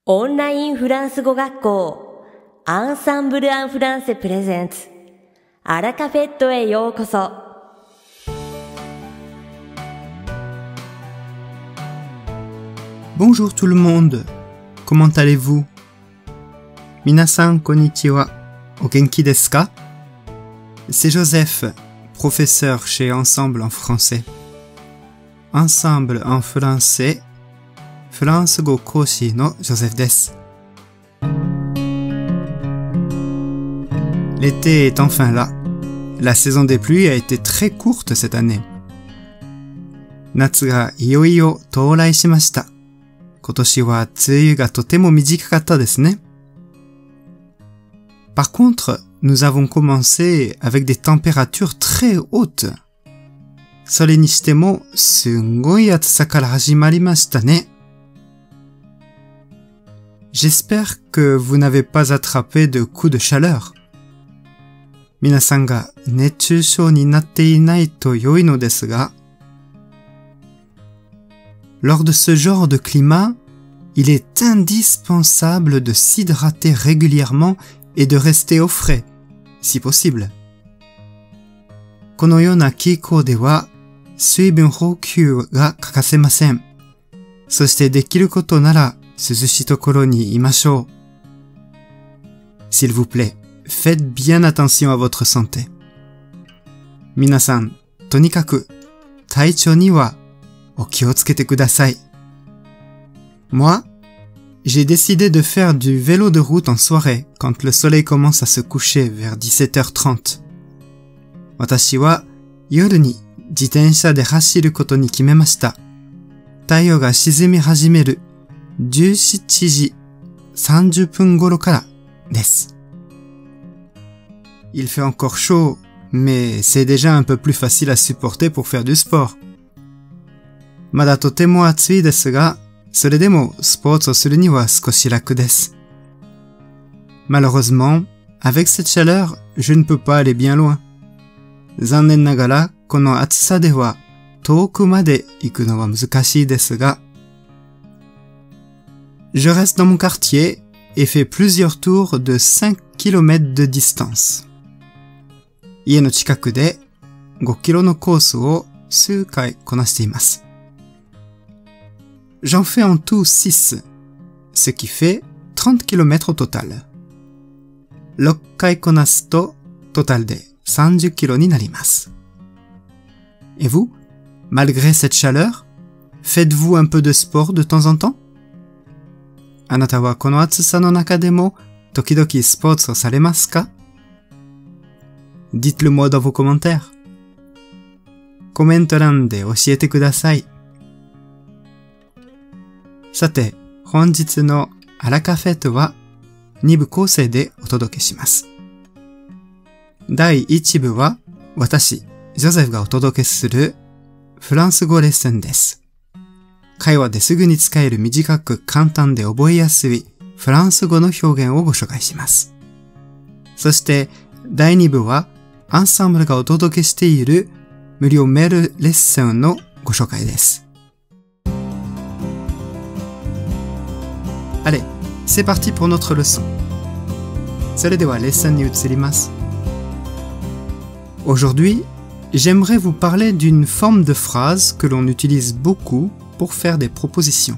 オンラインフランス語学校アンサンブル・アン・フランセプレゼンツアラカフェットへようこそ。Bonjour tout le monde, comment allez-vous? Minasan konnichiwa, o genki desu ka? C'est Joseph, professeur chez Ensemble en français. Ensemble en français, France go koshi no Joseph desu. L'été est enfin là. La saison des pluies a été très courte cette année. Natsu ga iyo tourai shimashita. Kotoshi wa tsuyu ga totemo mijikakatta desu ne. Par contre, nous avons commencé avec des températures très hautes. それにしても、すんごい暑さから始まりましたね。J'espère que vous n'avez pas attrapé de coups de chaleur. 皆さんが熱中症になっていないと良いのですが、lors de ce genre de climat, il est indispensable de s'hydrater régulièrement et de rester au frais, si possible. このような気候では、水分補給が欠かせません。そしてできることなら、涼しいところにいましょう。S'il vous plaît, faites bien attention à votre santé. 皆さん、とにかく、体調にはお気をつけてください。Moi, j'ai décidé de faire du vélo de route en soirée quand le soleil commence à se coucher vers 17h30. 私は夜に自転車で走ることに決めました。太陽が沈み始める17時30分頃からです。Il fait encore chaud, mais c'est déjà un peu plus facile à supporter pour faire du sport. まだとても暑いですが、それでもスポーツをするには少し楽です。Malheureusement, avec cette chaleur, je ne peux pas aller bien loin. 残念ながら、この暑さでは遠くまで行くのは難しいですが、Je reste dans mon quartier et fais plusieurs tours de 5 km de distance. 家の近くで5キロのコースを数回こなしています。J'en fais en tout 6, ce qui fait 30 km au total. 6回こなすとトータルで30キロになります。Et vous, malgré cette chaleur, faites-vous un peu de sport de temps en temps? あなたはこの暑さの中でも時々スポーツをされますか? Dites-le moi dans vos commentaires. コメント欄で教えてください。さて、本日のアラカフェとは2部構成でお届けします。第1部は私、ジョゼフがお届けするフランス語レッスンです。会話ですぐに使える短く簡単で覚えやすいフランス語の表現をご紹介します。そして第2部はアンサンブルがお届けしている無料メールレッスンのご紹介です。Allez, c'est parti pour notre leçon. それではレッスンに移ります。Aujourd'hui, j'aimerais vous parler d'une forme de phrase que l'on utilise beaucoup pour faire des propositions.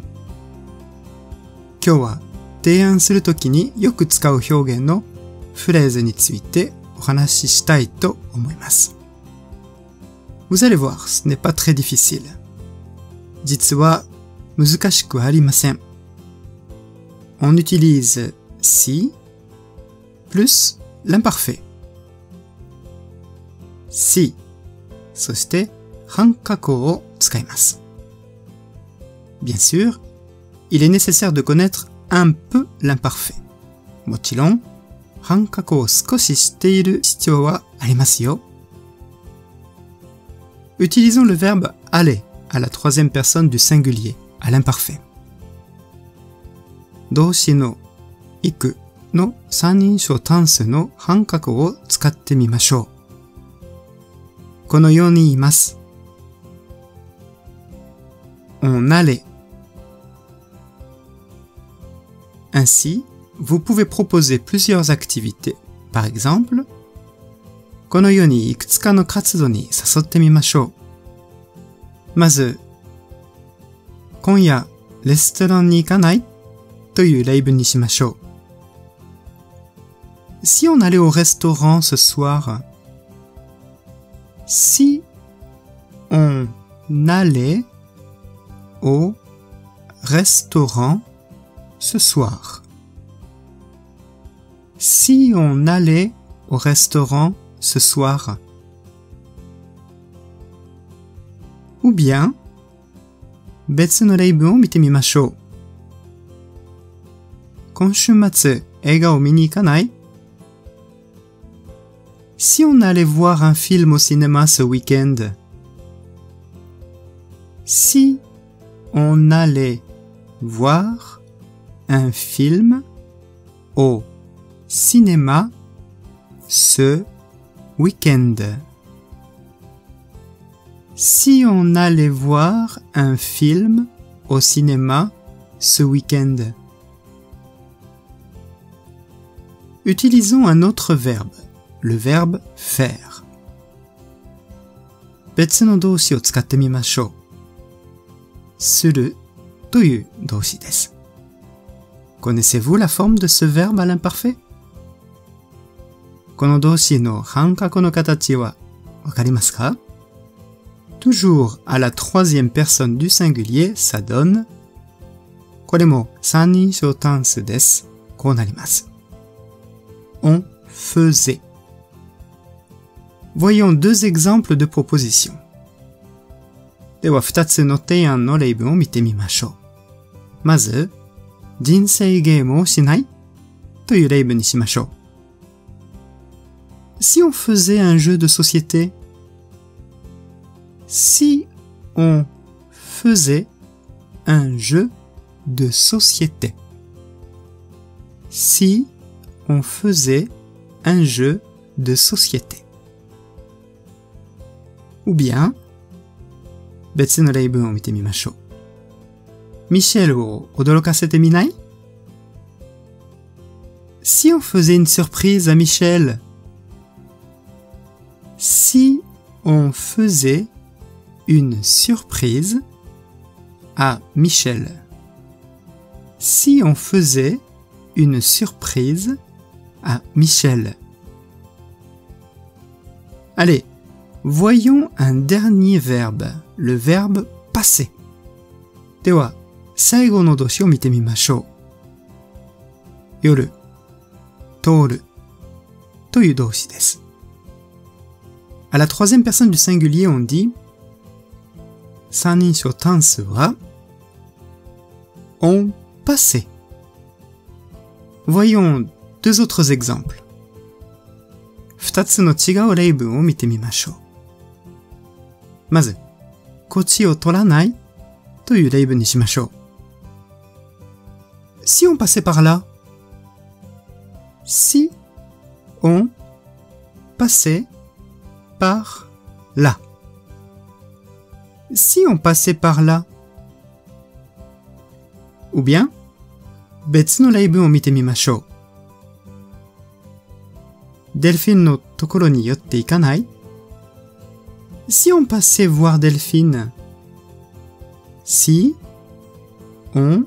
今日は提案するときによく使う表現のフレーズについてお話ししたいと思います。Vous allez voir, ce n'est pas très difficile. 実は難しくありません。On utilise si plus l'imparfait. Si そして半過去を使います。Bien sûr, il est nécessaire de connaître un peu l'imparfait. もちろん、半過去を少し知っている必要はありますよ。Utilisons le verbe aller à la troisième personne du singulier, à l'imparfait. 動詞の行くの三人称単数の半過去を使ってみましょう。このように言います。On allait. Ainsi, vous pouvez proposer plusieurs activités. Par exemple, このようにいくつかの活動に誘ってみましょう。まず、今夜レストランに行かないという例文にしましょう。Si on allait au restaurant ce soir, si on allait au restaurant ce soir. Si on allait au restaurant ce soir. Ou bien, 別の例文を見てみましょう。今週末映画を見に行かない？ Si on allait voir un film au cinéma ce week-end. Si on allait voir un film au cinéma ce week-end. Si on allait voir un film au cinéma ce week-end. Utilisons un autre verbe, le verbe faire. 別の動詞を使ってみましょう。するという動詞です。Connaissez-vous la forme de ce verbe à l'imparfait? この動詞の半過去の形はわかりますか？ Toujours à la troisième personne du singulier, ça donne これも三人称単数です。こうなります。On faisait. Voyons deux exemples de propositions. では2つの提案の例文を見てみましょう。まず、人生ゲームをしないという例文にしましょう。Si on faisait un jeu de société, si on faisait un jeu de société, si on faisait un jeu de société, ou bien 別の例文を見てみましょう。ミシェルを驚かせてみない？ Si on faisait une surprise à Michel. Si on faisait une surprise à Michel. Si on faisait une surprise à Michel. Allez, voyons un dernier verbe, le verbe passer. では、最後の動詞を見てみましょう。夜、通るという動詞です。À la troisième personne du singulier, on dit 三人称単数は on passait. Voyons deux autres exemples. 二つの違う例文を見てみましょう。まず、こっちを取らないという例文にしましょう。Si on passait par là. Si on passait par là. Si on passait par là. Ou bien, 別の例文を見てみましょう。デルフィンのところに寄っていかない？ Si on passait voir Delphine. Si on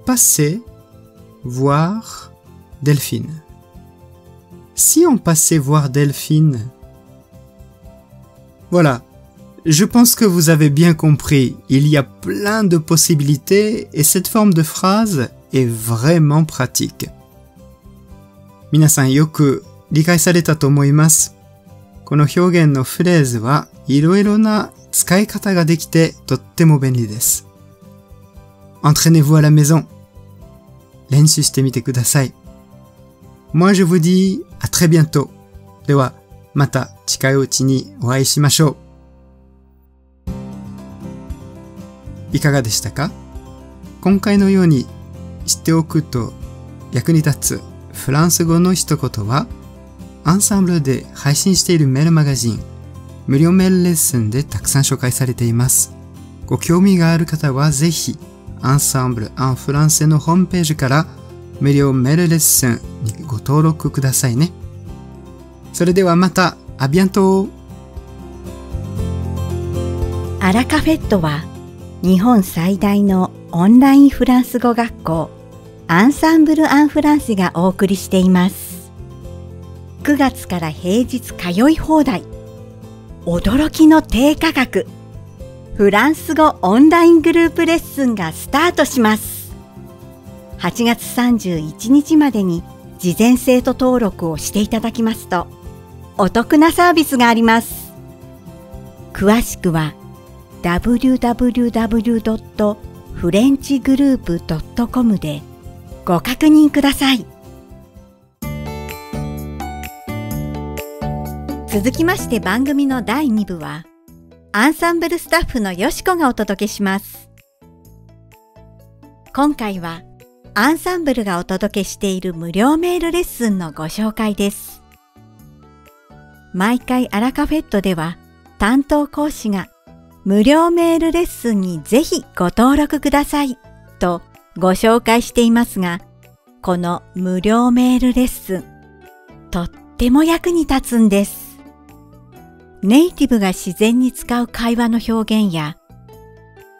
passait voir Delphine. Si on passait voir Delphine. Voilà. Je pense que vous avez bien compris. Il y a plein de possibilités et cette forme de phrase est vraiment pratique. 皆さんよく理解されたと思います。この表現のフレーズはいろいろな使い方ができてとっても便利です。Entraînez-vous à la maison. 練習してみてください。Moi je vous dis à très bientôt. ではまた近いうちにお会いしましょう。いかがでしたか？今回のように知っておくと役に立つフランス語の一言はアンサンブルで配信しているメールマガジン無料メールレッスンでたくさん紹介されています。ご興味がある方はぜひアンサンブル・アン・フランセのホームページから無料メールレッスンにご登録くださいね。それではまた、アビアント。アラカフェットは日本最大のオンラインフランス語学校アンサンブル・アン・フランセがお送りしています。9月から平日通い放題、驚きの低価格、フランス語オンライングループレッスンがスタートします。8月31日までに事前生徒登録をしていただきますとお得なサービスがあります。詳しくはwww.frenchgroup.com でご確認ください。続きまして番組の第2部はアンサンブルスタッフのよしこがお届けします。今回はアンサンブルがお届けしている無料メールレッスンのご紹介です。毎回アラカフェットでは担当講師が無料メールレッスンにぜひご登録くださいとご紹介していますが、この無料メールレッスン、とっても役に立つんです。ネイティブが自然に使う会話の表現や、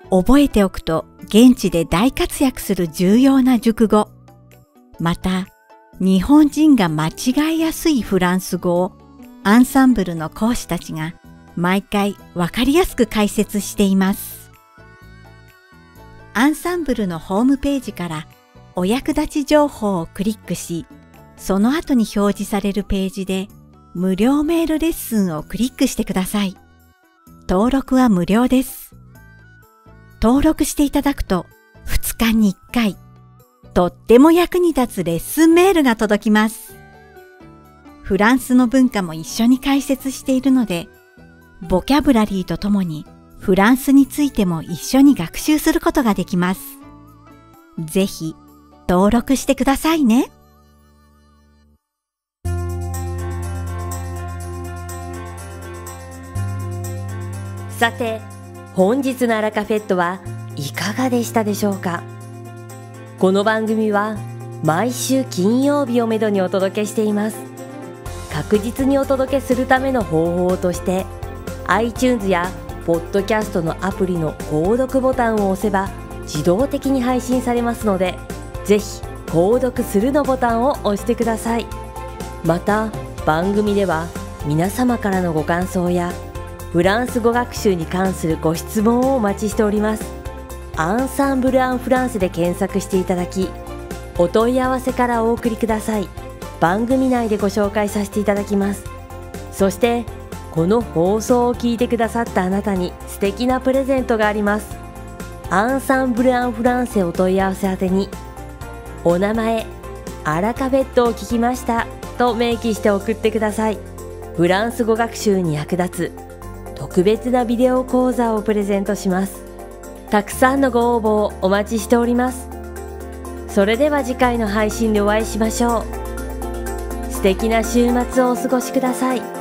覚えておくと現地で大活躍する重要な熟語、また日本人が間違いやすいフランス語をアンサンブルの講師たちが毎回わかりやすく解説しています。アンサンブルのホームページからお役立ち情報をクリックし、その後に表示されるページで無料メールレッスンをクリックしてください。登録は無料です。登録していただくと2日に1回、とっても役に立つレッスンメールが届きます。フランスの文化も一緒に解説しているので、ボキャブラリーとともにフランスについても一緒に学習することができます。ぜひ登録してくださいね。さて、本日のアラカフェットはいかがでしたでしょうか。この番組は毎週金曜日をめどにお届けしています。確実にお届けするための方法として、iTunes やポッドキャストのアプリの購読ボタンを押せば自動的に配信されますので、ぜひ購読するのボタンを押してください。また番組では皆様からのご感想やフランス語学習に関するご質問をお待ちしております。アンサンブル・アン・フランセで検索していただき、お問い合わせからお送りください。番組内でご紹介させていただきます。そしてこの放送を聞いてくださったあなたに素敵なプレゼントがあります。アンサンブル・アン・フランセお問い合わせ宛てに、お名前、アラカフェットを聞きましたと明記して送ってください。フランス語学習に役立つ特別なビデオ講座をプレゼントします。たくさんのご応募をお待ちしております。それでは次回の配信でお会いしましょう。素敵な週末をお過ごしください。